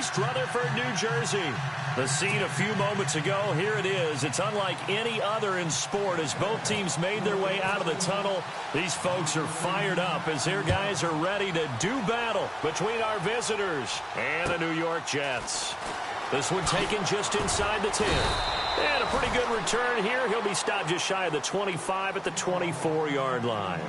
East Rutherford, New Jersey. The scene a few moments ago, here it is. It's unlike any other in sport as both teams made their way out of the tunnel. These folks are fired up as their guys are ready to do battle between our visitors and the New York Jets. This one taken just inside the 10. And a pretty good return here. He'll be stopped just shy of the 25 at the 24-yard line.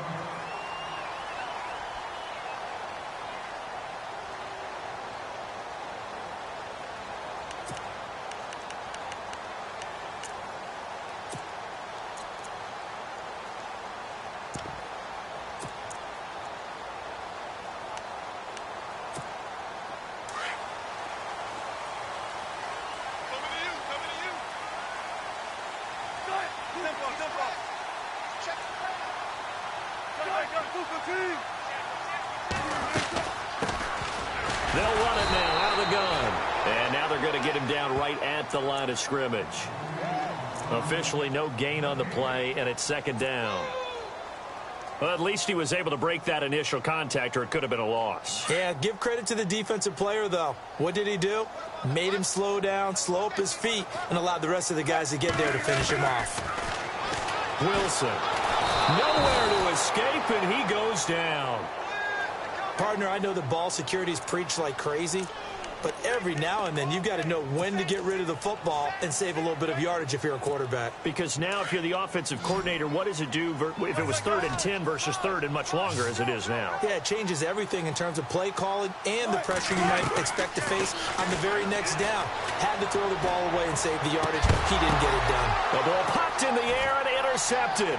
They'll run it now out of the gun. And now they're going to get him down right at the line of scrimmage. Officially no gain on the play, and it's second down. Well, at least he was able to break that initial contact, or it could have been a loss. Yeah, give credit to the defensive player, though. What did he do? Made him slow down, slow up his feet, and allowed the rest of the guys to get there to finish him off. Wilson. Nowhere to escape, and he goes down. Partner, I know the ball security's preached like crazy, but every now and then you've got to know when to get rid of the football and save a little bit of yardage if you're a quarterback. Because now if you're the offensive coordinator, what does it do if it was 3rd and 10 versus 3rd and much longer as it is now? Yeah, it changes everything in terms of play calling and the pressure you might expect to face on the very next down. Had to throw the ball away and save the yardage. He didn't get it done. The ball popped in the air and intercepted.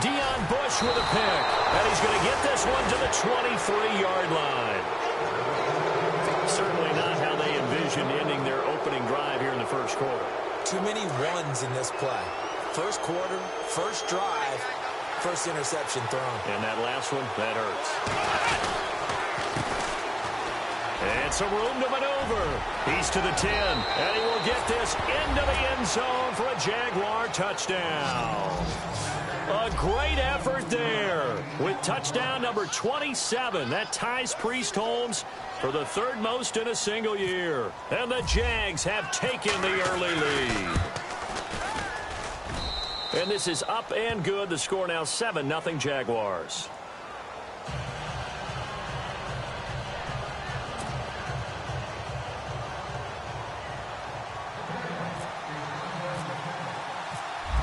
Deion Bush with a pick, and he's going to get this one to the 23-yard line. Certainly not how they envisioned ending their opening drive here in the first quarter. Too many ones in this play. First quarter, first drive, first interception thrown. And that last one, that hurts. And some room to maneuver. He's to the 10, and he will get this into the end zone for a Jaguar touchdown. A great effort there with touchdown number 27. That ties Priest Holmes for the 3rd most in a single year. And the Jags have taken the early lead. And this is up and good. The score now 7-0 Jaguars.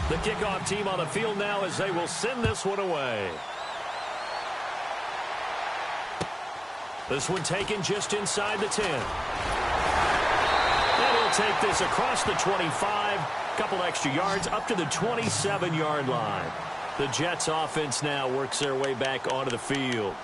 The kickoff team on the field now as they will send this one away. This one taken just inside the 10. And he'll take this across the 25. Couple extra yards up to the 27-yard line. The Jets offense now works their way back onto the field.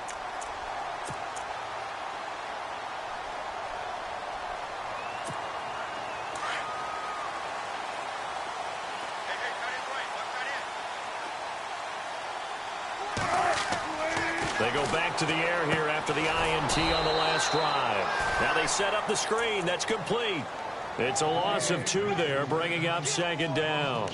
They go back to the air here after the INT on the last drive. Now they set up the screen. That's complete. It's a loss of 2 there, bringing up second down.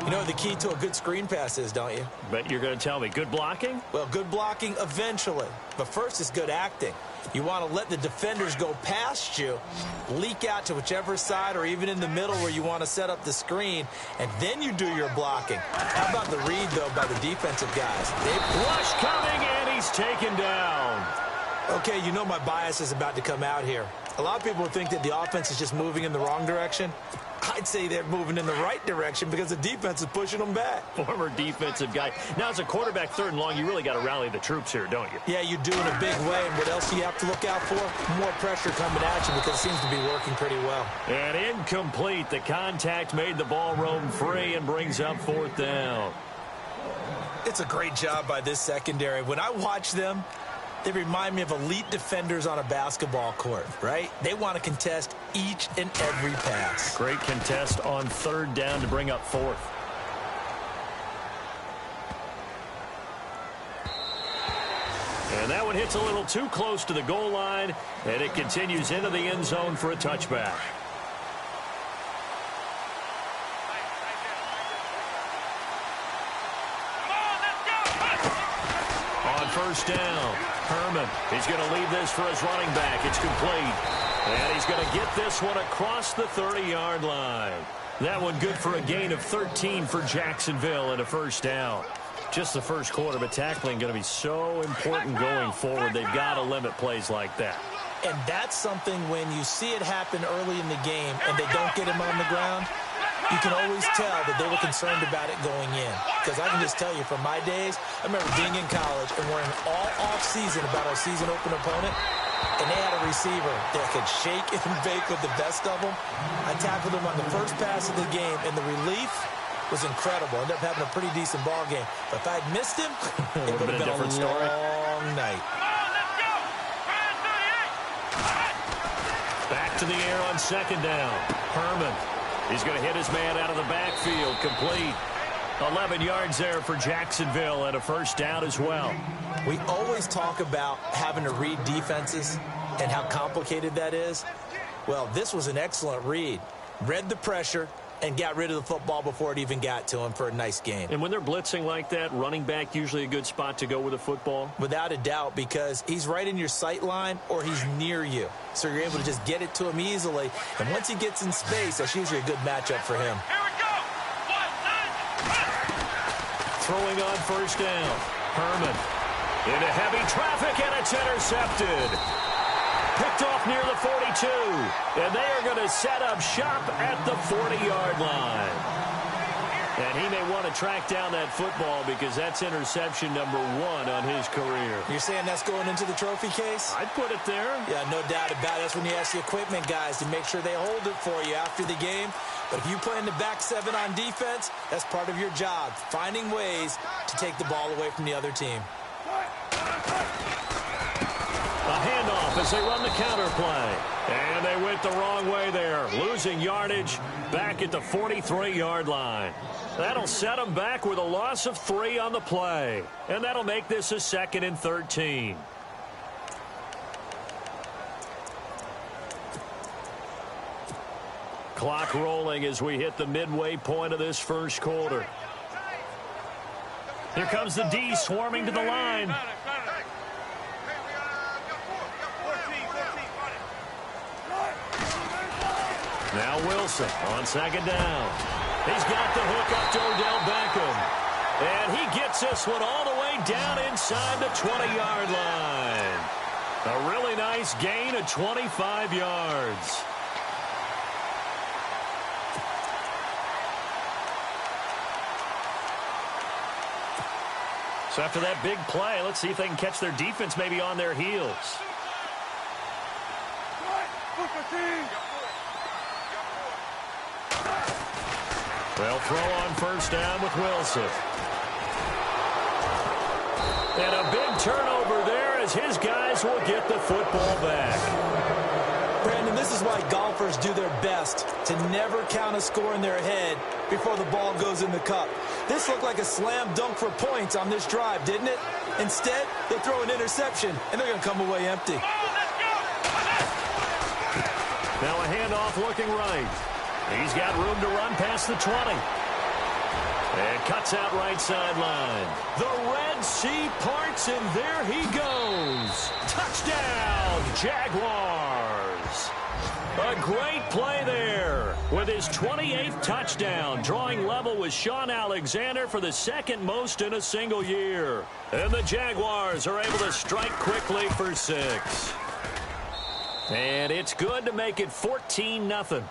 You know what the key to a good screen pass is, don't you? Bet you're going to tell me. Good blocking? Well, good blocking eventually. But first is good acting. You want to let the defenders go past you, leak out to whichever side or even in the middle where you want to set up the screen, and then you do your blocking. How about the read, though, by the defensive guys? Rush coming, and he's taken down. Okay, you know my bias is about to come out here. A lot of people think that the offense is just moving in the wrong direction. I'd say they're moving in the right direction because the defense is pushing them back. Former defensive guy. Now, as a quarterback 3rd and long, you really got to rally the troops here, don't you? Yeah, you do in a big way. And what else do you have to look out for? More pressure coming at you because it seems to be working pretty well. And incomplete. The contact made the ball roam free and brings up 4th down. It's a great job by this secondary. When I watch them, they remind me of elite defenders on a basketball court, right? They want to contest each and every pass. Great contest on 3rd down to bring up 4th. And that one hits a little too close to the goal line, and it continues into the end zone for a touchback. On 1st down, Herman. He's going to leave this for his running back. It's complete. And he's going to get this one across the 30-yard line. That one good for a gain of 13 for Jacksonville and a first down. Just the first quarter, but tackling going to be so important going forward. They've got to limit plays like that. And that's something when you see it happen early in the game and they don't get him on the ground, you can always tell that they were concerned about it going in. Because I can just tell you from my days, I remember being in college and worrying all off-season about our season open opponent, and they had a receiver that could shake and bake with the best of them. I tackled him on the first pass of the game, and the relief was incredible. Ended up having a pretty decent ball game. But if I'd missed him, it would have been a different story. Long night. Back to the air on second down. Herman. He's going to hit his man out of the backfield. Complete. 11 yards there for Jacksonville and a first down as well. We always talk about having to read defenses and how complicated that is. Well, this was an excellent read. Read the pressure and got rid of the football before it even got to him for a nice gain. And when they're blitzing like that, running back usually a good spot to go with a football? Without a doubt, because he's right in your sight line or he's near you. So you're able to just get it to him easily. And once he gets in space, that's usually a good matchup for him. Throwing on first down. Herman into heavy traffic, and it's intercepted. Picked off near the 42, and they are going to set up shop at the 40-yard line. And he may want to track down that football because that's interception number 1 on his career. You're saying that's going into the trophy case? I'd put it there. Yeah, no doubt about it. That's when you ask the equipment guys to make sure they hold it for you after the game. But if you play in the back 7 on defense, that's part of your job, finding ways to take the ball away from the other team. A handoff as they run the counter play. And they went the wrong way there. Losing yardage back at the 43-yard line. That'll set them back with a loss of 3 on the play. And that'll make this a 2nd and 13. Clock rolling as we hit the midway point of this first quarter. Here comes the D swarming to the line. Now Wilson on second down. He's got the hook up to Odell Beckham. And he gets this one all the way down inside the 20-yard line. A really nice gain of 25 yards. So after that big play, let's see if they can catch their defense maybe on their heels. They'll throw on first down with Wilson. And a big turnover there as his guys will get the football back. Brandon, this is why golfers do their best to never count a score in their head before the ball goes in the cup. This looked like a slam dunk for points on this drive, didn't it? Instead, they throw an interception, and they're going to come away empty. Now a handoff looking right. He's got room to run past the 20. And cuts out right sideline. The Red Sea parts, and there he goes. Touchdown, Jaguars. A great play there with his 28th touchdown, drawing level with Sean Alexander for the 2nd most in a single year. And the Jaguars are able to strike quickly for 6. And it's good to make it 14-0.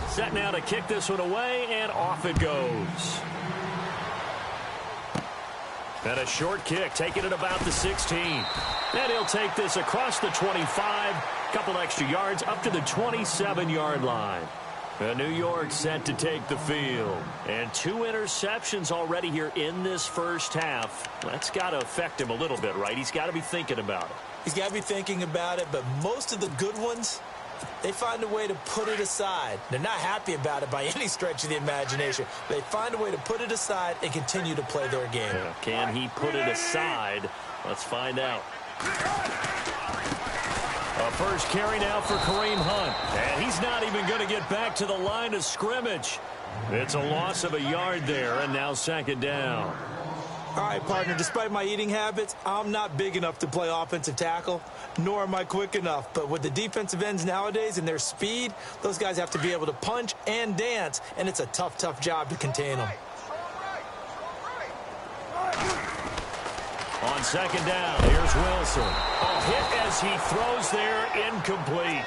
Set now to kick this one away, and off it goes. And a short kick, taking it about the 16. And he'll take this across the 25, couple extra yards up to the 27-yard line. And New York set to take the field. And 2 interceptions already here in this first half. That's got to affect him a little bit, right? He's got to be thinking about it. He's got to be thinking about it, but most of the good ones, they find a way to put it aside. They're not happy about it by any stretch of the imagination. They find a way to put it aside and continue to play their game. Yeah. Can he put it aside? Let's find out. A first carry now for Kareem Hunt. And he's not even going to get back to the line of scrimmage. It's a loss of a yard there, and now 2nd down. All right, partner, despite my eating habits, I'm not big enough to play offensive tackle, nor am I quick enough. But with the defensive ends nowadays and their speed, those guys have to be able to punch and dance, and it's a tough, tough job to contain them. On second down, here's Wilson. A hit as he throws there, incomplete.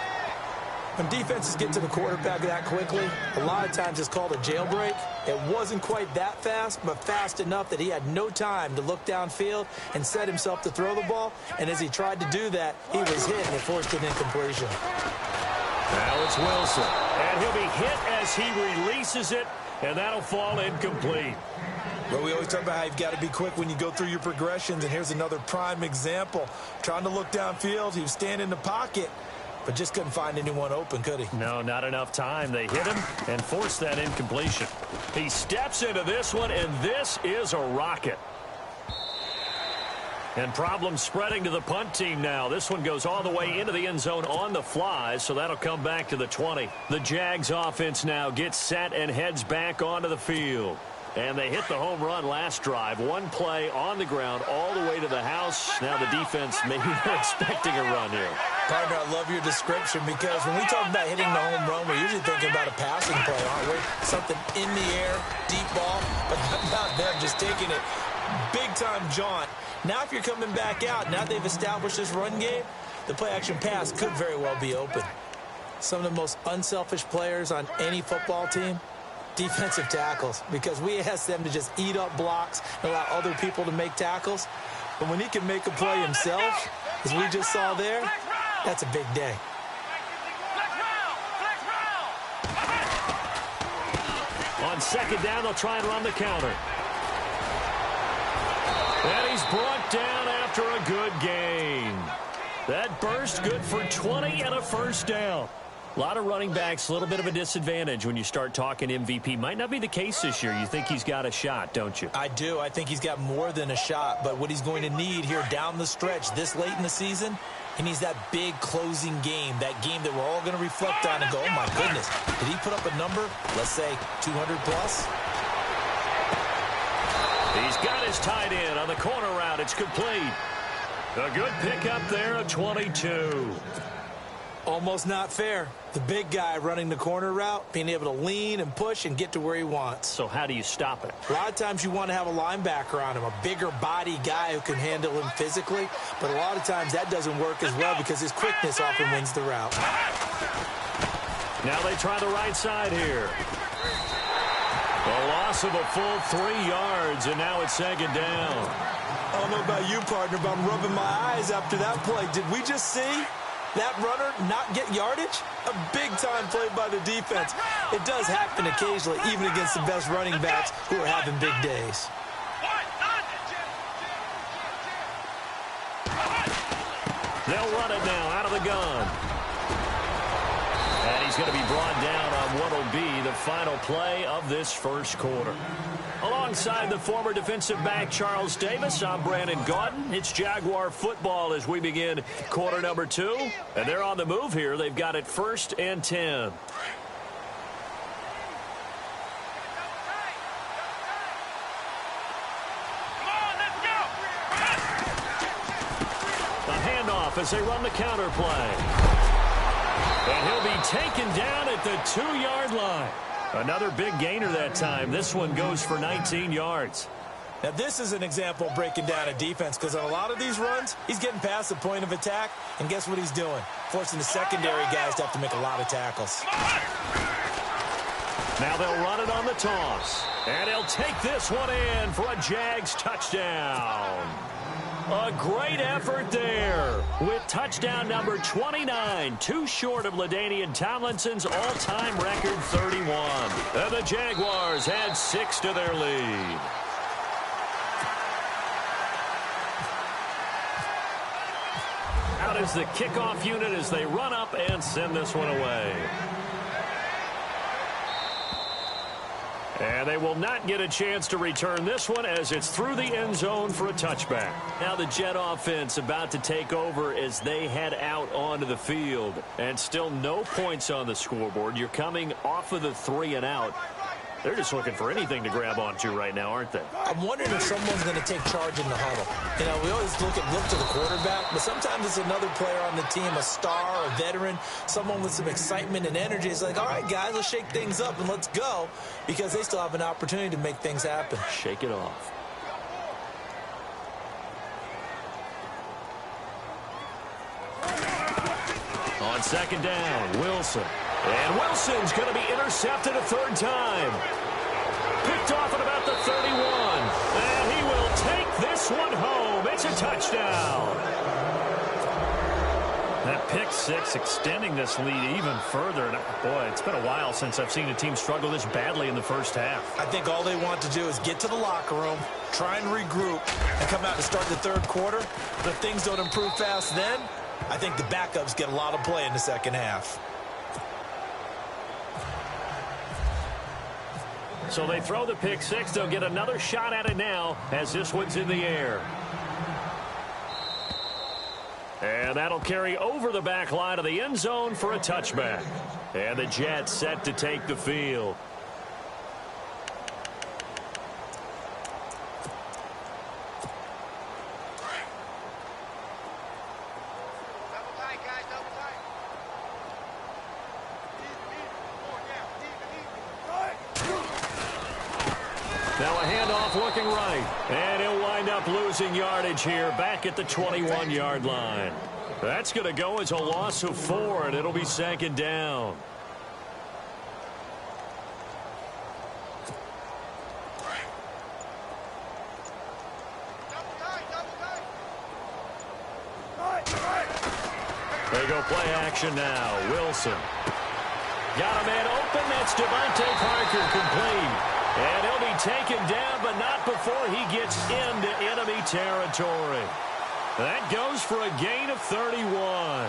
When defenses get to the quarterback that quickly, a lot of times it's called a jailbreak. It wasn't quite that fast, but fast enough that he had no time to look downfield and set himself to throw the ball. And as he tried to do that, he was hit and it forced an incompletion. Now it's Wilson. And he'll be hit as he releases it, and that'll fall incomplete. But we always talk about how you've got to be quick when you go through your progressions, and here's another prime example. Trying to look downfield, he was standing in the pocket, but just couldn't find anyone open, could he? No, not enough time. They hit him and forced that incompletion. He steps into this one, and this is a rocket. And problems spreading to the punt team now. This one goes all the way into the end zone on the fly, so that'll come back to the 20. The Jags offense now gets set and heads back onto the field. And they hit the home run last drive. One play on the ground all the way to the house. Now the defense maybe they're expecting a run here. Partner, I love your description because when we talk about hitting the home run, we're usually thinking about a passing play, aren't we? Something in the air, deep ball, but not them just taking it. Big-time jaunt. Now if you're coming back out, now they've established this run game, the play-action pass could very well be open. Some of the most unselfish players on any football team, defensive tackles, because we ask them to just eat up blocks and allow other people to make tackles. But when he can make a play himself, as we just saw there, that's a big day. On second down, they'll try and run the counter. And he's brought down after a good gain. That burst good for 20 and a first down. A lot of running backs, a little bit of a disadvantage when you start talking MVP. Might not be the case this year. You think he's got a shot, don't you? I do. I think he's got more than a shot. But what he's going to need here down the stretch this late in the season, he needs that big closing game, that game that we're all going to reflect on and go, oh, my goodness, did he put up a number, let's say 200 plus? He's got his tight end on the corner route. It's complete. A good pickup there of 22. Almost not fair. The big guy running the corner route, being able to lean and push and get to where he wants. So how do you stop it? A lot of times you want to have a linebacker on him, a bigger body guy who can handle him physically. But a lot of times that doesn't work as well because his quickness often wins the route. Now they try the right side here. A loss of a full 3 yards, and now it's second down. I don't know about you, partner, but I'm rubbing my eyes after that play. Did we just see that runner not get yardage? A big-time play by the defense. It does happen occasionally, even against the best running backs who are having big days. They'll run it now out of the gun. And he's going to be brought down on what will be the final play of this first quarter. Alongside the former defensive back Charles Davis, I'm Brandon Gaudin. It's Jaguar football as we begin quarter number 2. And they're on the move here. They've got it 1st and 10. A handoff as they run the counter play. And he'll be taken down at the 2-yard line. Another big gainer that time. This one goes for 19 yards. Now, this is an example of breaking down a defense because on a lot of these runs, he's getting past the point of attack, and guess what he's doing? Forcing the secondary guys to have to make a lot of tackles. Now they'll run it on the toss. And he'll take this one in for a Jags touchdown. A great effort there with touchdown number 29, too short of LaDainian Tomlinson's all-time record 31. And the Jaguars add 6 to their lead. Out is the kickoff unit as they run up and send this one away. And they will not get a chance to return this one as it's through the end zone for a touchback. Now the Jet offense about to take over as they head out onto the field. And still no points on the scoreboard. You're coming off of the 3 and out. They're just looking for anything to grab onto right now, aren't they? I'm wondering if someone's going to take charge in the huddle. You know, we always look to the quarterback, but sometimes it's another player on the team, a star, a veteran, someone with some excitement and energy. It's like, all right, guys, let's shake things up and let's go, because they still have an opportunity to make things happen. Shake it off. On second down, Wilson. And Wilson's going to be intercepted a third time. Picked off at about the 31. And he will take this one home. It's a touchdown. That pick six extending this lead even further. And boy, it's been a while since I've seen a team struggle this badly in the first half. I think all they want to do is get to the locker room, try and regroup, and come out to start the third quarter. But if things don't improve fast then, I think the backups get a lot of play in the second half. So they throw the pick six. They'll get another shot at it now as this one's in the air. And that'll carry over the back line of the end zone for a touchback. And the Jets set to take the field. Now a handoff looking right. And he'll wind up losing yardage here back at the 21-yard line. That's going to go as a loss of 4, and it'll be second down. They go play action now. Wilson. Got a man open. That's Devontae Parker complete. And he'll be taken down, but not before he gets into enemy territory. That goes for a gain of 31.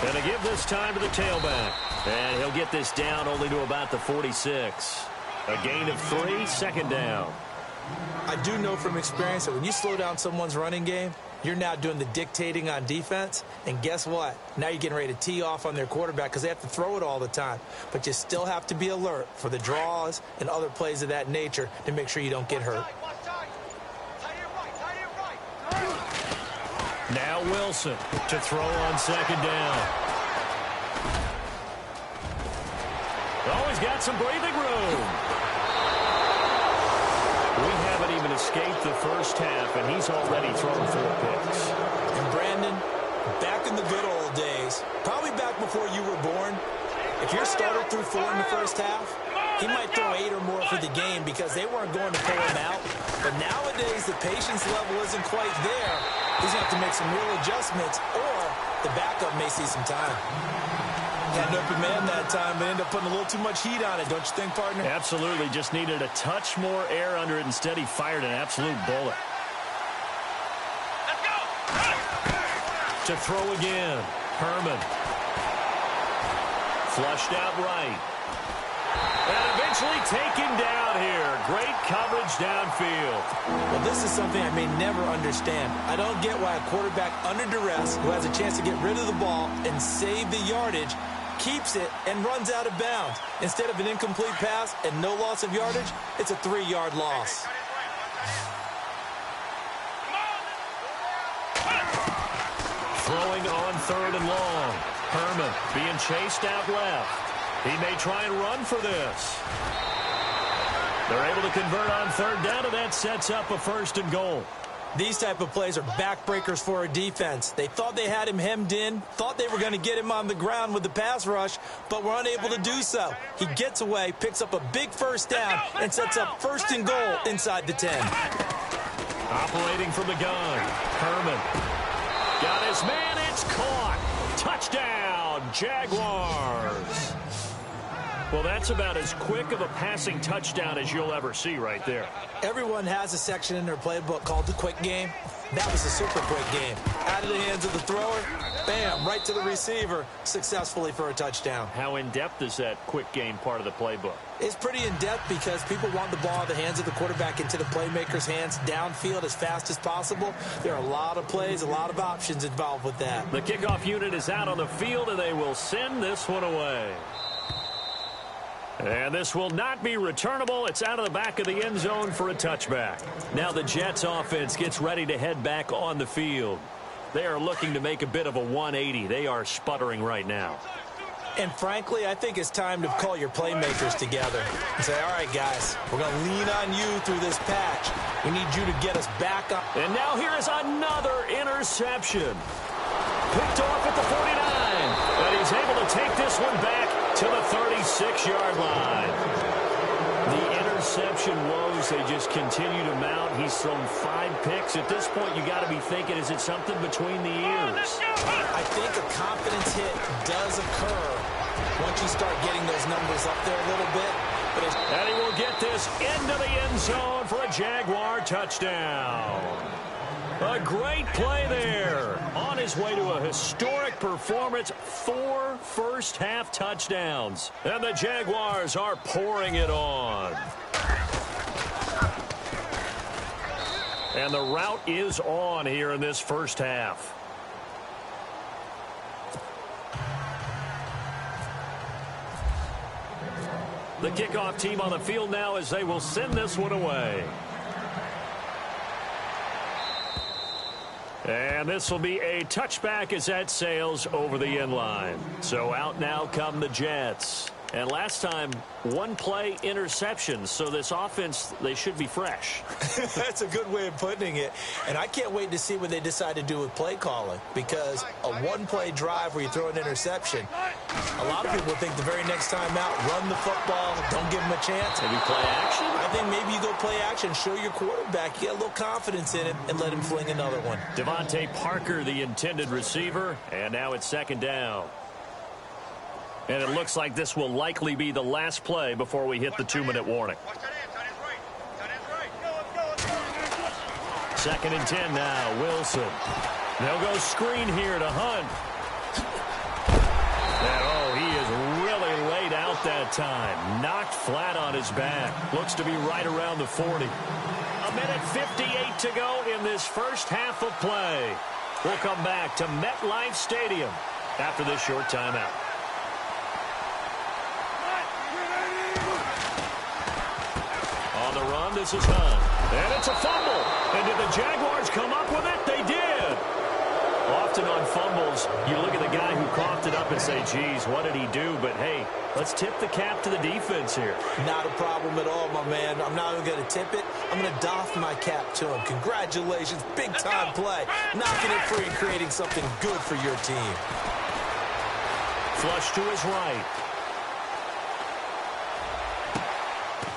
And to give this time to the tailback. And he'll get this down only to about the 46. A gain of 3, second down. I do know from experience that when you slow down someone's running game, you're now doing the dictating on defense. And guess what? Now you're getting ready to tee off on their quarterback because they have to throw it all the time. But you still have to be alert for the draws and other plays of that nature to make sure you don't get hurt. Now Wilson to throw on second down. Oh, he's got some breathing room. We haven't even escaped the first half, and he's already thrown 4 picks. And Brandon, back in the good old days, probably back before you were born, if your starter threw 4 in the first half, he might throw 8 or more for the game because they weren't going to pull him out. But nowadays, the patience level isn't quite there. He's going to have to make some real adjustments, or the backup may see some time. Had an open man that time, but ended up putting a little too much heat on it, don't you think, partner? Absolutely. Just needed a touch more air under it. Instead, he fired an absolute bullet. Let's go! To throw again. Herman. Flushed out right. And eventually taken down here. Great coverage downfield. Well, this is something I may never understand. I don't get why a quarterback under duress who has a chance to get rid of the ball and save the yardage keeps it and runs out of bounds. Instead of an incomplete pass and no loss of yardage, it's a 3-yard loss. Throwing on third and long. Herman being chased out left. He may try and run for this. They're able to convert on third down, and that sets up a 1st and goal. These type of plays are backbreakers for a defense. They thought they had him hemmed in, thought they were going to get him on the ground with the pass rush, but were unable to do so. He gets away, picks up a big 1st down, and sets up 1st and goal inside the 10. Operating from the gun. Herman. Got his man. It's caught. Touchdown, Jaguars. Well, that's about as quick of a passing touchdown as you'll ever see right there. Everyone has a section in their playbook called the quick game. That was a super quick game. Out of the hands of the thrower, bam, right to the receiver, successfully for a touchdown. How in-depth is that quick game part of the playbook? It's pretty in-depth because people want the ball in the hands of the quarterback into the playmaker's hands downfield as fast as possible. There are a lot of plays, a lot of options involved with that. The kickoff unit is out on the field, and they will send this one away. And this will not be returnable. It's out of the back of the end zone for a touchback. Now the Jets offense gets ready to head back on the field. They are looking to make a bit of a 180. They are sputtering right now. And frankly, I think it's time to call your playmakers together and say, all right, guys, we're going to lean on you through this patch. We need you to get us back up. And now here is another interception. Picked off at the 49. But he's able to take this one back to the 36-yard line. The interception woes, they just continue to mount. He's thrown 5 picks. At this point, you got to be thinking, is it something between the ears? I think a confidence hit does occur once you start getting those numbers up there a little bit. And he will get this into the end zone for a Jaguar touchdown. A great play there. On his way to a historic performance, 4 first-half touchdowns. And the Jaguars are pouring it on. And the route is on here in this first half. The kickoff team on the field now as they will send this one away. And this will be a touchback as that sails over the end line. So out now come the Jets. And last time, 1-play interceptions. So this offense, they should be fresh. That's a good way of putting it. And I can't wait to see what they decide to do with play calling. Because a 1-play drive where you throw an interception, a lot of people think the very next time out, run the football, don't give them a chance. Maybe play action? I think maybe you go play action, show your quarterback, you get a little confidence in it, and let him fling another one. Devontae Parker, the intended receiver, and now it's second down. And it looks like this will likely be the last play before we hit the 2-minute warning. Second and 10 now, Wilson. They'll go screen here to Hunt. And, oh, he is really laid out that time. Knocked flat on his back. Looks to be right around the 40. 1:58 to go in this first half of play. We'll come back to MetLife Stadium after this short timeout. On the run, this is Hunt. And it's a fumble. And did the Jaguars come up with it? They did. Often on fumbles, you look at the guy who coughed it up and say, geez, what did he do? But, hey, let's tip the cap to the defense here. Not a problem at all, my man. I'm not even going to tip it. I'm going to doff my cap to him. Congratulations. Big-time play. Knocking it free and creating something good for your team. Flush to his right.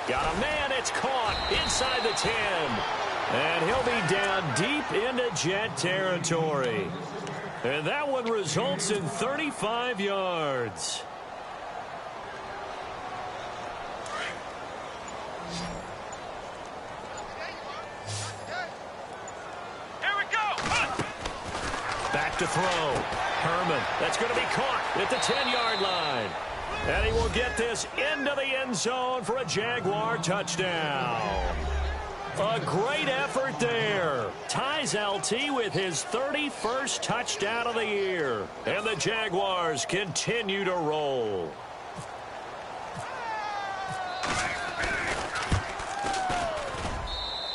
Got a man. It's caught inside the 10. And he'll be down deep into Jet territory. And that one results in 35 yards. Here we go. Back to throw. Herman. That's going to be caught at the 10-yard line. And he will get this into the end zone for a Jaguar touchdown. A great effort there. Ties LT with his 31st touchdown of the year. And the Jaguars continue to roll.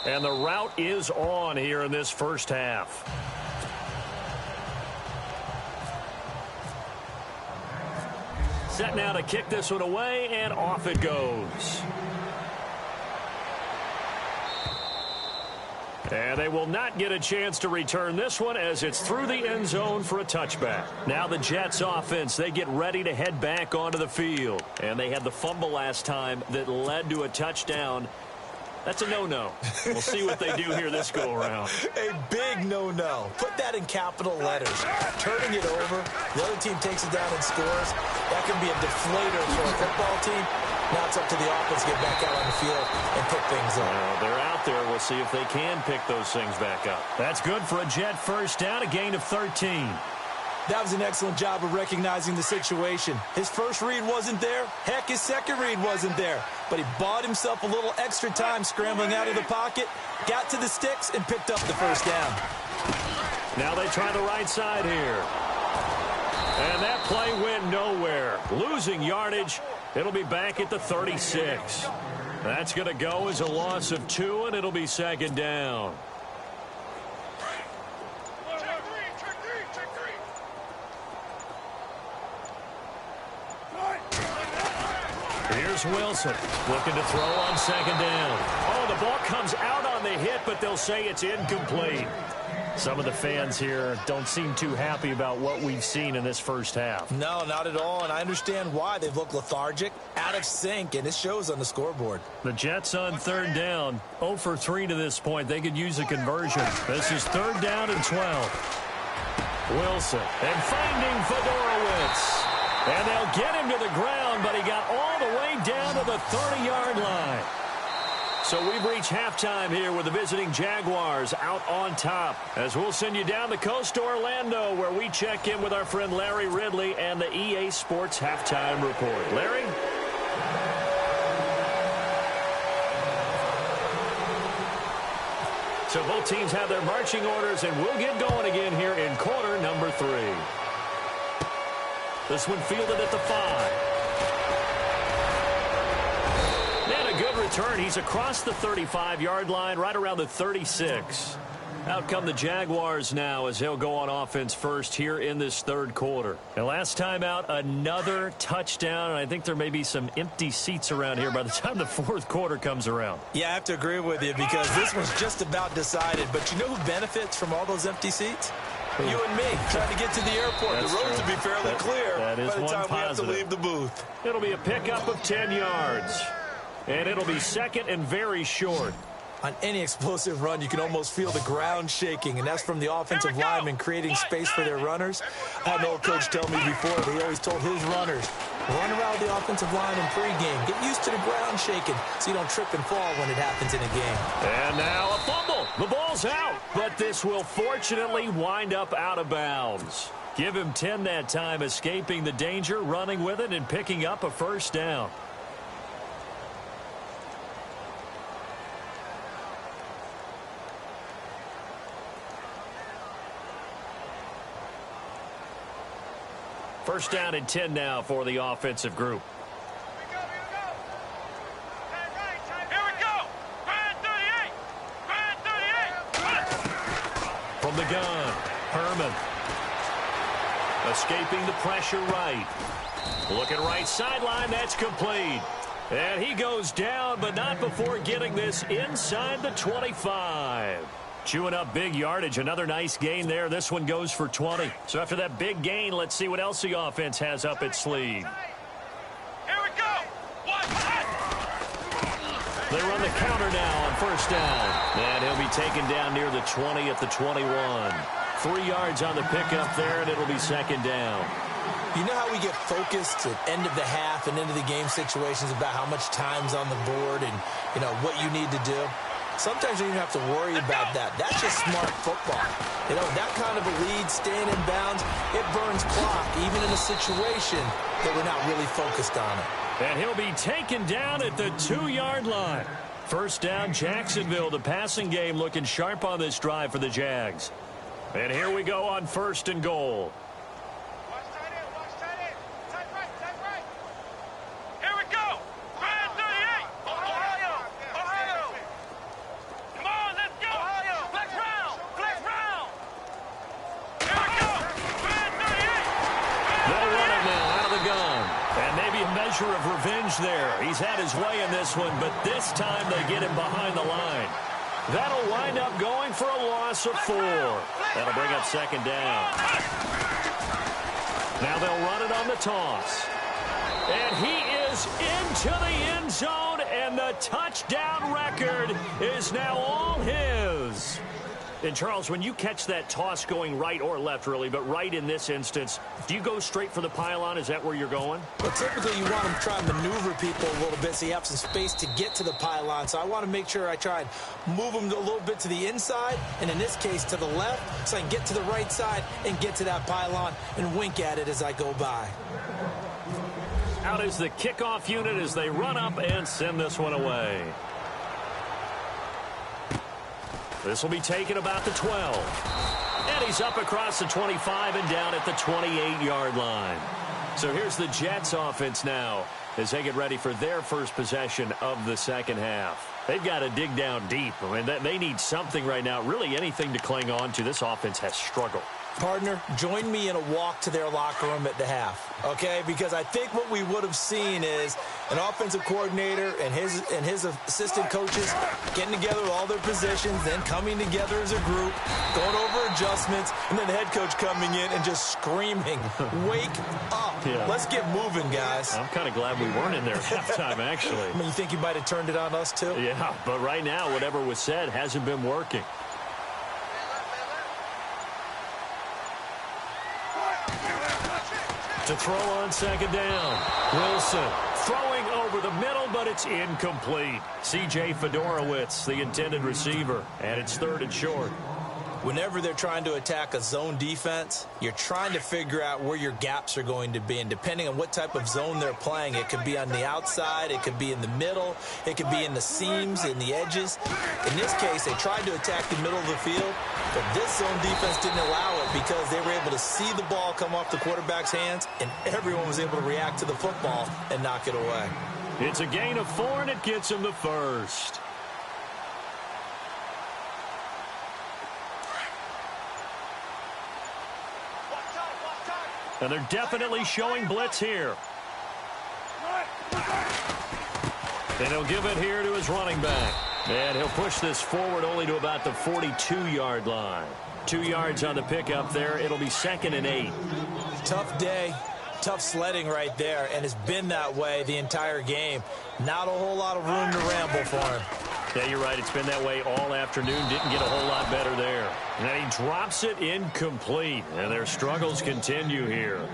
And the route is on here in this first half. Set now to kick this one away, and off it goes. And they will not get a chance to return this one as it's through the end zone for a touchback. Now the Jets offense, they get ready to head back onto the field. And they had the fumble last time that led to a touchdown. That's a no-no. We'll see what they do here this go-around. A big no-no. Put that in capital letters. Turning it over, the other team takes it down and scores. That can be a deflator for a football team. Now it's up to the offense to get back out on the field and pick things up. They're out there. We'll see if they can pick those things back up. That's good for a Jet first down, a gain of 13. That was an excellent job of recognizing the situation. His first read wasn't there. Heck, his second read wasn't there. But he bought himself a little extra time scrambling out of the pocket, got to the sticks, and picked up the first down. Now they try the right side here. And that play went nowhere. Losing yardage. It'll be back at the 36. That's going to go as a loss of 2, and it'll be second down. Here's Wilson looking to throw on second down. Oh, the ball comes out on the hit, but they'll say it's incomplete. Some of the fans here don't seem too happy about what we've seen in this first half. No, not at all, and I understand why. They've looked lethargic, out of sync, and it shows on the scoreboard. The Jets on third down, 0 for 3 to this point. They could use a conversion. This is third down and 12. Wilson, and finding Fedorowicz. And they'll get him to the ground, but he got all the way down to the 30-yard line. So we've reached halftime here with the visiting Jaguars out on top. As we'll send you down the coast to Orlando, where we check in with our friend Larry Ridley and the EA Sports Halftime Report. Larry? So both teams have their marching orders, and we'll get going again here in quarter number 3. This one fielded at the 5. And a good return. He's across the 35-yard line, right around the 36. Out come the Jaguars now as they'll go on offense first here in this third quarter. And last time out, another touchdown. And I think there may be some empty seats around here by the time the fourth quarter comes around. Yeah, I have to agree with you because this one's just about decided. But you know who benefits from all those empty seats? You and me, trying to get to the airport. That's the roads true. will be fairly clear that is by the one time we have to positive. leave the booth. It'll be a pickup of 10 yards. And it'll be second and very short. On any explosive run, you can almost feel the ground shaking, and that's from the offensive linemen creating space for their runners. I had an old coach tell me before, that he always told his runners, run around the offensive line in pregame. Get used to the ground shaking so you don't trip and fall when it happens in a game. And now a fumble. The ball's out, but this will fortunately wind up out of bounds. Give him 10 that time, escaping the danger, running with it, and picking up a first down. First down and 10 now for the offensive group. Here we go. Brand 38. Brand 38. From the gun, Herman. Escaping the pressure right. Looking right sideline, that's complete. And he goes down, but not before getting this inside the 25. Chewing up big yardage. Another nice gain there. This one goes for 20. So after that big gain, let's see what else the offense has up its sleeve. Here we go. They run the counter now on first down. And he'll be taken down near the 20 at the 21. 3 yards on the pickup there, and it'll be second down. You know how we get focused at end of the half and into the game situations about how much time's on the board and, you know, what you need to do? Sometimes you don't even have to worry about that. That's just smart football. You know, that kind of a lead, staying in bounds, it burns clock, even in a situation that we're not really focused on it. And he'll be taken down at the 2-yard line. First down, Jacksonville. The passing game looking sharp on this drive for the Jags. And here we go on first and goal. Watch tight end. Watch tight end. Tight right. Tight right. Here we go. Brand 38. Ohio. Ohio. Come on, let's go. Ohio. Flex round. Flex round. Here we go. Brand 38. They'll run it now out of the gun. And maybe a measure of revenge there. He's had his way in this one, but this time they get him behind the line. That'll wind up going for a loss of 4. That'll bring up second down. Now they'll run it on the toss. And he is into the end zone, and and the touchdown record is now all his. And, Charles, when you catch that toss going right or left, really, but right in this instance, do you go straight for the pylon? Is that where you're going? Well, typically you want to try and maneuver people a little bit so you have some space to get to the pylon. So I want to make sure I try and move them a little bit to the inside, and in this case to the left, so I can get to the right side and get to that pylon and wink at it as I go by. Out is the kickoff unit as they run up and send this one away. This will be taken about the 12. And he's up across the 25 and down at the 28-yard line. So here's the Jets offense now as they get ready for their first possession of the second half. They've got to dig down deep. I mean, they need something right now, really anything to cling on to. This offense has struggled. Partner, join me in a walk to their locker room at the half, okay? Because I think what we would have seen is an offensive coordinator and his assistant coaches getting together with all their positions, then coming together as a group, going over adjustments, and then the head coach coming in and just screaming, wake up. Yeah. Let's get moving, guys. I'm kind of glad we weren't in there at halftime, actually. I mean, you think you might have turned it on us, too? Yeah, but right now, whatever was said hasn't been working. To throw on second down. Wilson throwing over the middle, but it's incomplete. C.J. Fedorowicz, the intended receiver, and it's third and short. Whenever they're trying to attack a zone defense, you're trying to figure out where your gaps are going to be. And depending on what type of zone they're playing, it could be on the outside, it could be in the middle, it could be in the seams, in the edges. In this case, they tried to attack the middle of the field, but this zone defense didn't allow it because they were able to see the ball come off the quarterback's hands, and everyone was able to react to the football and knock it away. It's a gain of 4, and it gets him the first. And they're definitely showing blitz here. And he'll give it here to his running back. And he'll push this forward only to about the 42-yard line. 2 yards on the pickup there. It'll be 2nd and 8. Tough day. Tough sledding right there, and it's been that way the entire game. Not a whole lot of room to ramble for him. Yeah, you're right. It's been that way all afternoon. Didn't get a whole lot better there. And he drops it incomplete. And their struggles continue here.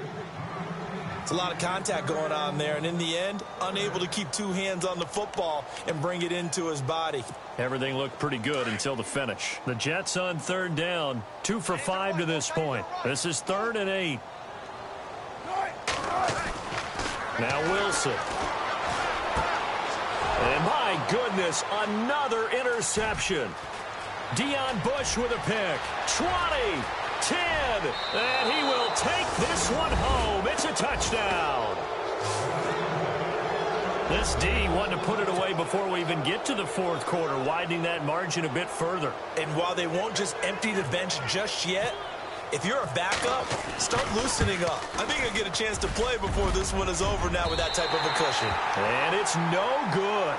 It's a lot of contact going on there. And in the end, unable to keep 2 hands on the football and bring it into his body. Everything looked pretty good until the finish. The Jets on third down. 2 for 5 to this point. This is 3rd and 8. Now Wilson. And my goodness, another interception. Deion Bush with a pick. 20, 10, and he will take this one home. It's a touchdown. This D wanted to put it away before we even get to the 4th quarter, widening that margin a bit further. And while they won't just empty the bench just yet, if you're a backup, start loosening up. I think he'll get a chance to play before this one is over now with that type of a cushion. And it's no good.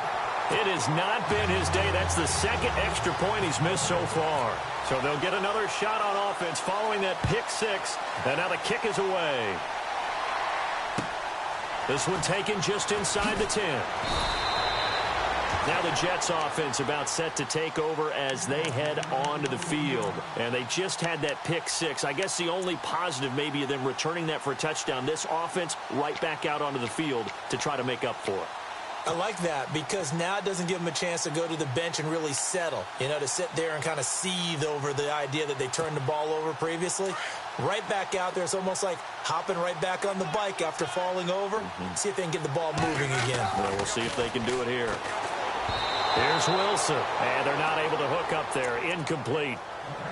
It has not been his day. That's the 2nd extra point he's missed so far. So they'll get another shot on offense following that pick 6. And now the kick is away. This one taken just inside the 10. Now the Jets offense about set to take over as they head onto the field. And they just had that pick 6. I guess the only positive maybe of them returning that for a touchdown. This offense right back out onto the field to try to make up for it. I like that because now it doesn't give them a chance to go to the bench and really settle. You know, to sit there and kind of seethe over the idea that they turned the ball over previously. Right back out there. It's almost like hopping right back on the bike after falling over. See if they can get the ball moving again. Well, we'll see if they can do it here. Here's Wilson, and they're not able to hook up there. Incomplete.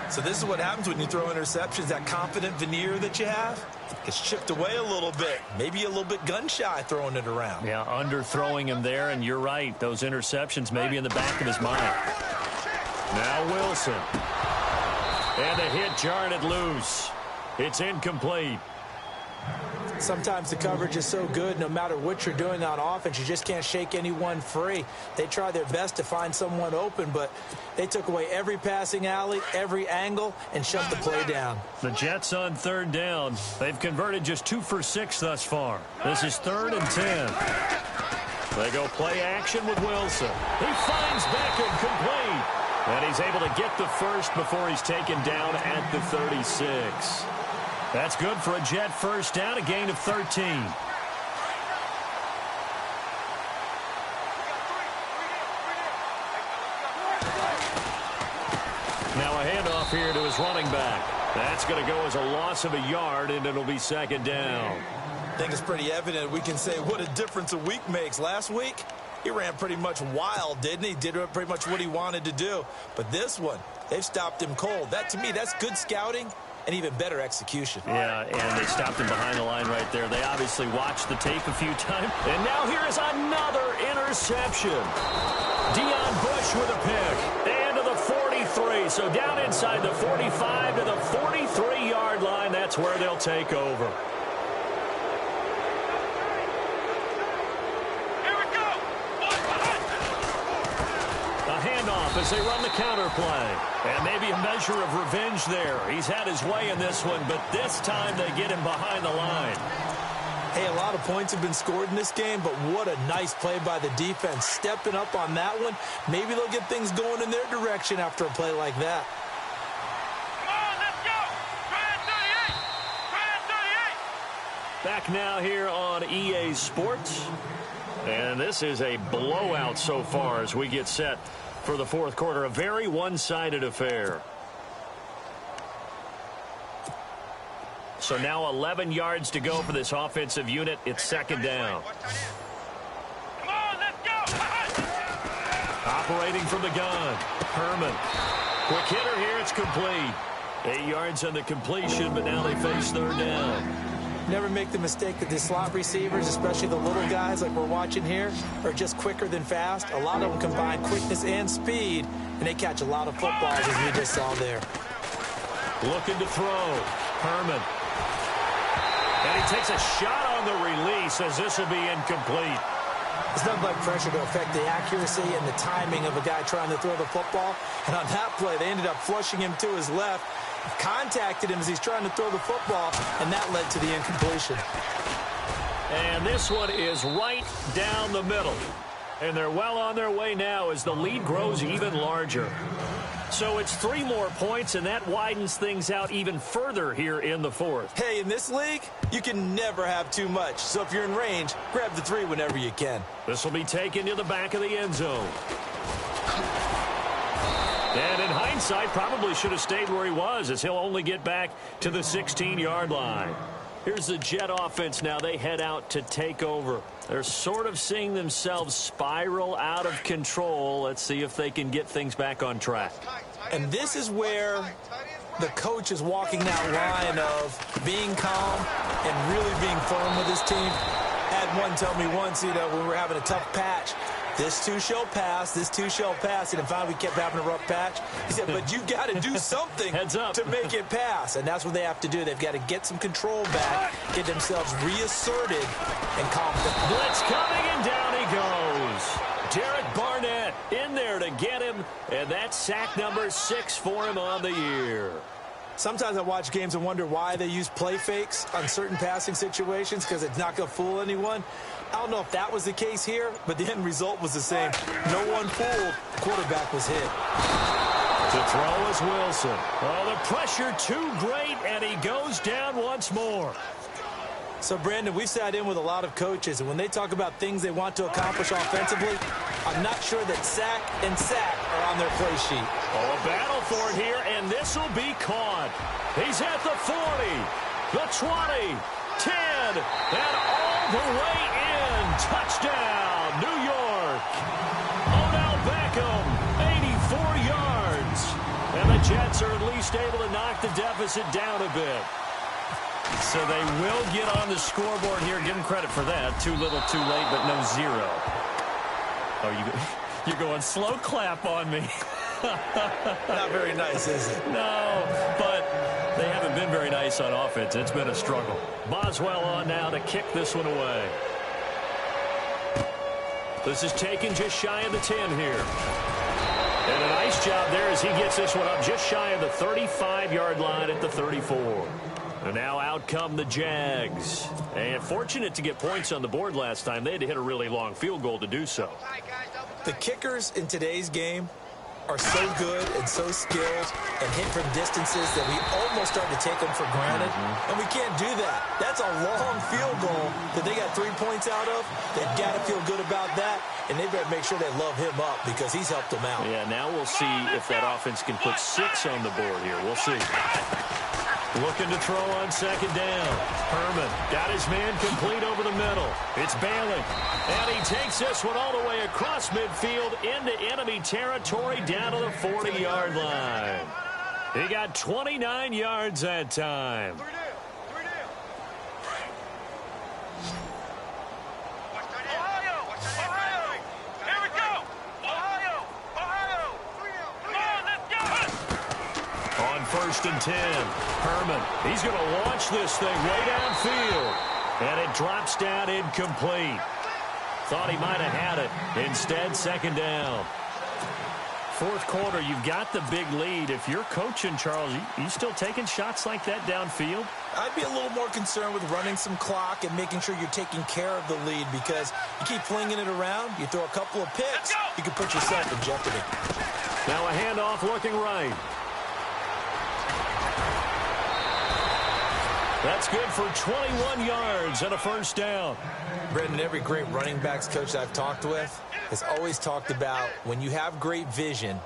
So this is what happens when you throw interceptions. That confident veneer that you have gets chipped away a little bit. Maybe a little bit gun-shy throwing it around. Yeah, underthrowing him there, and you're right. Those interceptions may be in the back of his mind. Now Wilson. And the hit jarred it loose. It's incomplete. Sometimes the coverage is so good, no matter what you're doing on offense, you just can't shake anyone free. They try their best to find someone open, but they took away every passing alley, every angle, and shut the play down. The Jets on third down. They've converted just 2 for 6 thus far. This is 3rd and 10. They go play action with Wilson. He finds Beckham complete. And he's able to get the first before he's taken down at the 36. That's good for a Jet first down, a gain of 13. Now a handoff here to his running back. That's going to go as a loss of a yard, and it'll be second down. I think it's pretty evident we can say what a difference a week makes. Last week, he ran pretty much wild, didn't he? Did pretty much what he wanted to do. But this one, they've stopped him cold. That, to me, that's good scouting and even better execution. Yeah, and they stopped him behind the line right there. They obviously watched the tape a few times. And now here is another interception. Deion Bush with a pick. And to the 43. So down inside the 45 to the 43-yard line. That's where they'll take over. As they run the counter play. And maybe a measure of revenge there. He's had his way in this one, but this time they get him behind the line. Hey, a lot of points have been scored in this game, but what a nice play by the defense. Stepping up on that one. Maybe they'll get things going in their direction after a play like that. Come on, let's go. Try it, 38. Try it, 38. Back now here on EA Sports. And this is a blowout so far as we get set for the fourth quarter. A very one-sided affair. So now 11 yards to go for this offensive unit. It's second down. Come on, let's go. Operating from the gun. Herman. Quick hitter here. It's complete. 8 yards on the completion, but now they face third down. Never make the mistake that the slot receivers, especially the little guys like we're watching here, are just quicker than fast. A lot of them combine quickness and speed, and they catch a lot of footballs, as we just saw there. Looking to throw. Herman. And he takes a shot on the release as this will be incomplete. It's nothing like pressure to affect the accuracy and the timing of a guy trying to throw the football. And on that play, they ended up flushing him to his left. Contacted him as he's trying to throw the football, and that led to the incompletion. And this one is right down the middle. And they're well on their way now as the lead grows even larger. So it's 3 more points, and that widens things out even further here in the fourth. Hey, in this league, you can never have too much. So if you're in range, grab the 3 whenever you can. This will be taken to the back of the end zone. And in hindsight, probably should have stayed where he was, as he'll only get back to the 16-yard line. Here's the Jet offense now. They head out to take over. They're sort of seeing themselves spiral out of control. Let's see if they can get things back on track. And this is where the coach is walking that line of being calm and really being firm with his team. Had one tell me once, when we were having a tough patch, this too shall pass, this too shall pass. And finally we kept having a rough patch. He said, but you've got to do something Heads up. to make it pass. And that's what they have to do. They've got to get some control back, get themselves reasserted and confident. Blitz coming, and down he goes. Derek Barnett in there to get him, and that's sack number 6 for him on the year. Sometimes I watch games and wonder why they use play fakes on certain passing situations, because it's not going to fool anyone. I don't know if that was the case here, but the end result was the same. No one fooled. The quarterback was hit. To throw is Wilson. Oh, the pressure too great, and he goes down once more. So, Brandon, we've sat in with a lot of coaches, and when they talk about things they want to accomplish offensively, I'm not sure that sack and sack are on their play sheet. Oh, a battle for it here, and this will be caught. He's at the 40, the 20, 10, and all the way in. Touchdown, New York. Odell Beckham, 84 yards. And the Jets are at least able to knock the deficit down a bit. So they will get on the scoreboard here. Give them credit for that. Too little, too late, but no 0. Oh, you're going slow clap on me. Not very nice, is it? No, but they haven't been very nice on offense. It's been a struggle. Boswell on now to kick this one away. This is taken just shy of the 10 here. And a nice job there as he gets this one up just shy of the 35-yard line at the 34. And now out come the Jags. And fortunate to get points on the board last time. They had to hit a really long field goal to do so. The kickers in today's game are so good and so skilled and hit from distances that we almost start to take them for granted. And we can't do that. That's a long field goal that they got 3 points out of. They've got to feel good about that, and they better make sure they love him up because he's helped them out. Yeah, now we'll see if that offense can put 6 on the board here. We'll see. Looking to throw on second down. Herman got his man complete over the middle. It's Balin. And he takes this one all the way across midfield into enemy territory down to the 40-yard line. He got 29 yards that time. First and 10. Herman, he's going to launch this thing way downfield. And it drops down incomplete. Thought he might have had it. Instead, second down. Fourth quarter, you've got the big lead. If you're coaching, Charles, you still taking shots like that downfield? I'd be a little more concerned with running some clock and making sure you're taking care of the lead because you keep flinging it around, you throw a couple of picks, you can put yourself in jeopardy. Now a handoff looking right. That's good for 21 yards and a first down. Brendan, every great running backs coach I've talked with has always talked about when you have great vision,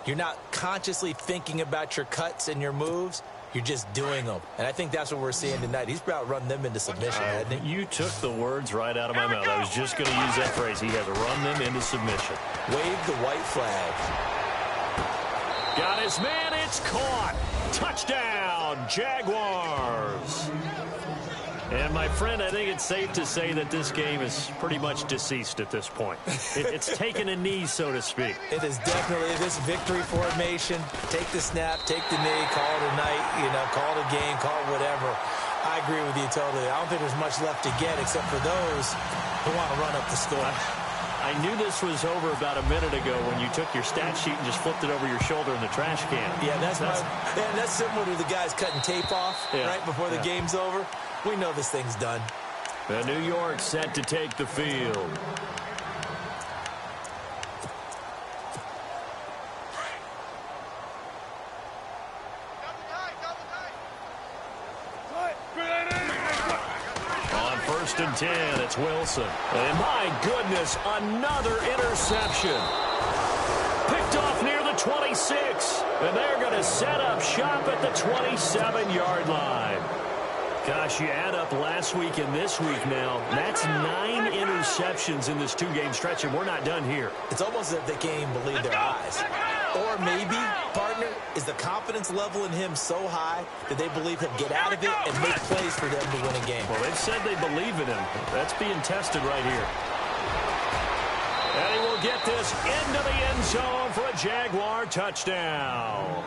you're not consciously thinking about your cuts and your moves. You're just doing them. And I think that's what we're seeing tonight. He's about run them into submission, hasn't he? You took the words right out of my mouth. I was just going to use that phrase. He has run them into submission. Wave the white flag. Got his man. It's caught. Touchdown, Jaguars. And, my friend, I think it's safe to say that this game is pretty much deceased at this point. It's taken a knee, so to speak. It is definitely this victory formation. Take the snap, take the knee, call it a night, call it a game, call it whatever. I agree with you totally. I don't think there's much left to get except for those who want to run up the score. I knew this was over about a minute ago when you took your stat sheet and just flipped it over your shoulder in the trash can. Yeah, that's similar to the guys cutting tape off right before the game's over. We know this thing's done. The New York set to take the field. On first and 10, it's Wilson. And my goodness, another interception. Picked off near the 26. And they're going to set up shop at the 27-yard line. Gosh, you add up last week and this week now. That's 9 interceptions in this 2-game stretch, and we're not done here. It's almost as if they can't even believe their eyes. Or maybe, partner, is the confidence level in him so high that they believe he'll get out of it and make plays for them to win a game. Well, they've said they believe in him. That's being tested right here. And he will get this into the end zone for a Jaguar touchdown.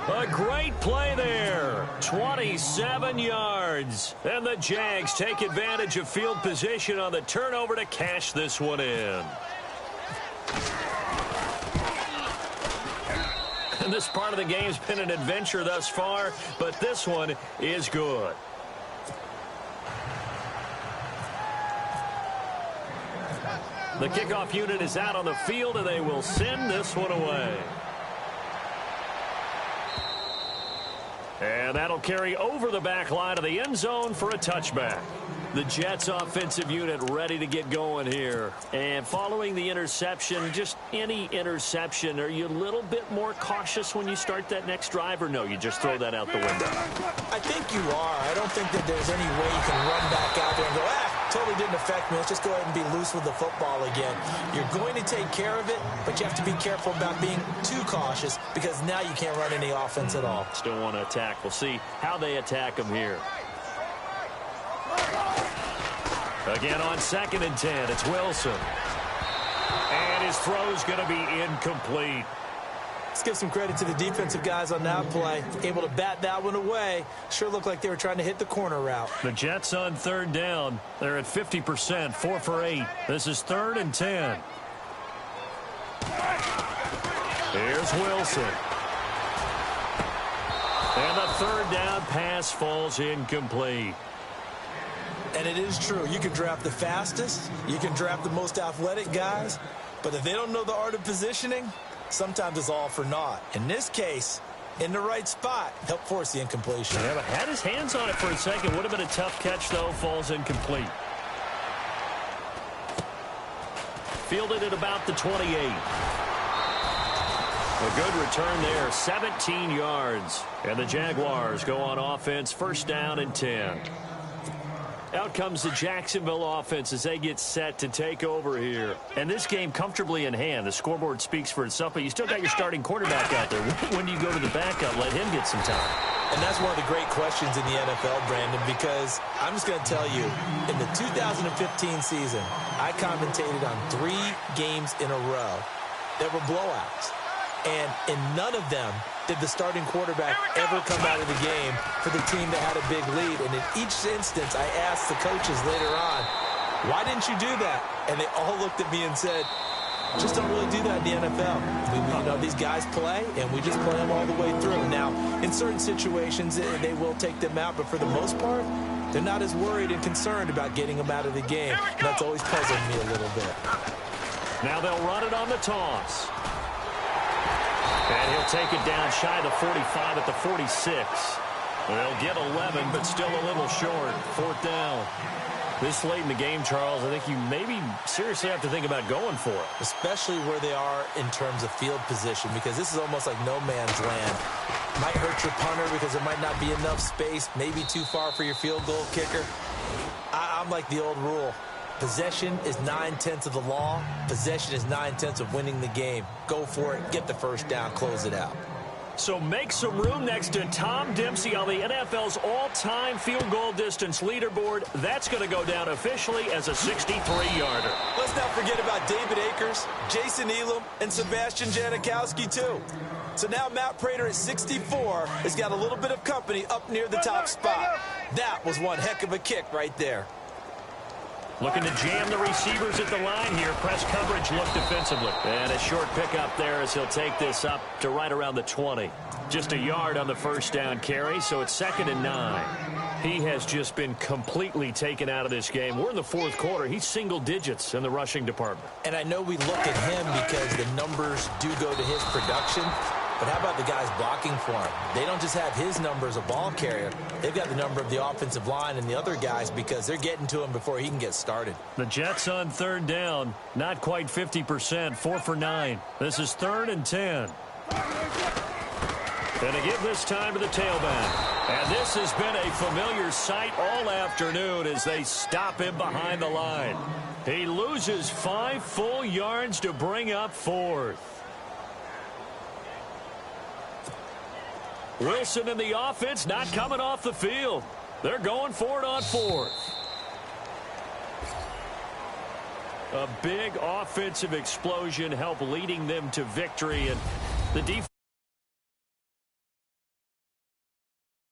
A great play there. 27 yards. And the Jags take advantage of field position on the turnover to cash this one in. And this part of the game's been an adventure thus far, but this one is good. The kickoff unit is out on the field, and they will send this one away. And that'll carry over the back line of the end zone for a touchback. The Jets offensive unit ready to get going here. And following the interception, just any interception, are you a little bit more cautious when you start that next drive, or no, you just throw that out the window? I think you are. I don't think that there's any way you can run back out there and go, totally didn't affect me. Let's just go ahead and be loose with the football again. You're going to take care of it, but you have to be careful about being too cautious because now you can't run any offense at all. Still want to attack. We'll see how they attack them here. Again on second and 10, it's Wilson. And his throw's going to be incomplete. Let's give some credit to the defensive guys on that play. Able to bat that one away. Sure looked like they were trying to hit the corner route. The Jets on third down. They're at 50%, 4 for 8. This is third and 10. Here's Wilson. And the third down pass falls incomplete. And it is true. You can draft the fastest. You can draft the most athletic guys. But if they don't know the art of positioning, sometimes it's all for naught. In this case, in the right spot, helped force the incompletion. Yeah, but had his hands on it for a second. Would have been a tough catch, though. Falls incomplete. Fielded at about the 28. A good return there, 17 yards. And the Jaguars go on offense, first down and 10. Out comes the Jacksonville offense as they get set to take over here. And this game comfortably in hand. The scoreboard speaks for itself, but you still got your starting quarterback out there. When do you go to the backup? Let him get some time. And that's one of the great questions in the NFL, Brandon, because I'm just going to tell you, in the 2015 season, I commentated on 3 games in a row that were blowouts. And in none of them did the starting quarterback ever come out of the game for the team that had a big lead. And in each instance, I asked the coaches later on, why didn't you do that? And they all looked at me and said, just don't really do that in the NFL. You know, these guys play, and we just play them all the way through. Now, in certain situations, they will take them out, but for the most part, they're not as worried and concerned about getting them out of the game. That's always puzzled me a little bit. Now they'll run it on the toss. And he'll take it down shy of the 45 at the 46. They'll get 11, but still a little short. 4th down. This late in the game, Charles, I think you maybe seriously have to think about going for it. Especially where they are in terms of field position, because this is almost like no man's land. Might hurt your punter because there might not be enough space, maybe too far for your field goal kicker. I'm like the old rule. Possession is 9/10 of the law. Possession is 9/10 of winning the game. Go for it. Get the first down. Close it out. So make some room next to Tom Dempsey on the NFL's all-time field goal distance leaderboard. That's going to go down officially as a 63-yarder. Let's not forget about David Akers, Jason Elam, and Sebastian Janikowski, too. So now Matt Prater at 64 has got a little bit of company up near the top spot. That was one heck of a kick right there. Looking to jam the receivers at the line here. Press coverage look defensively. And a short pickup there as he'll take this up to right around the 20. Just a yard on the first down carry, so it's 2nd and 9. He has just been completely taken out of this game. We're in the 4th quarter. He's single digits in the rushing department. And I know we look at him because the numbers do go to his production. But how about the guys blocking for him? They don't just have his number as a ball carrier. They've got the number of the offensive line and the other guys because they're getting to him before he can get started. The Jets on 3rd down. Not quite 50%. 4 for 9. This is 3rd and 10. And to give this time to the tailback. And this has been a familiar sight all afternoon as they stop him behind the line. He loses 5 full yards to bring up 4th. Wilson and the offense not coming off the field. They're going for it on 4th. A big offensive explosion helped leading them to victory, and the defense